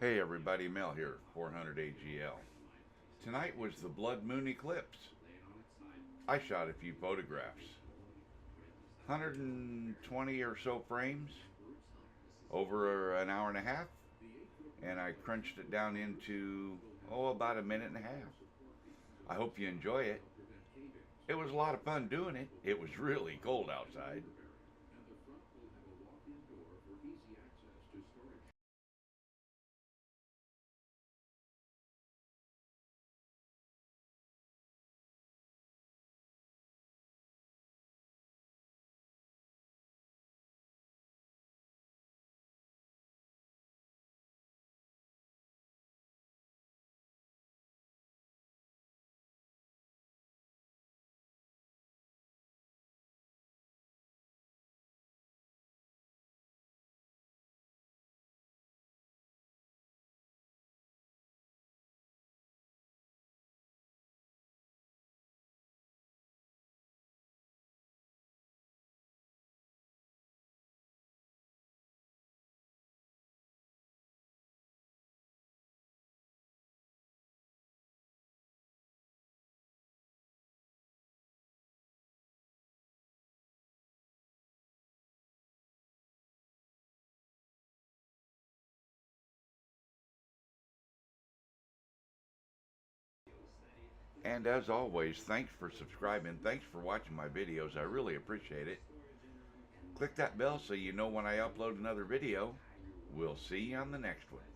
Hey everybody, Mel here, 400 AGL. Tonight was the blood moon eclipse. I shot a few photographs. 120 or so frames over an hour and a half, and I crunched it down into, about a minute and a half. I hope you enjoy it. It was a lot of fun doing it. It was really cold outside. And as always, thanks for subscribing. Thanks for watching my videos. I really appreciate it. Click that bell so you know when I upload another video. We'll see you on the next one.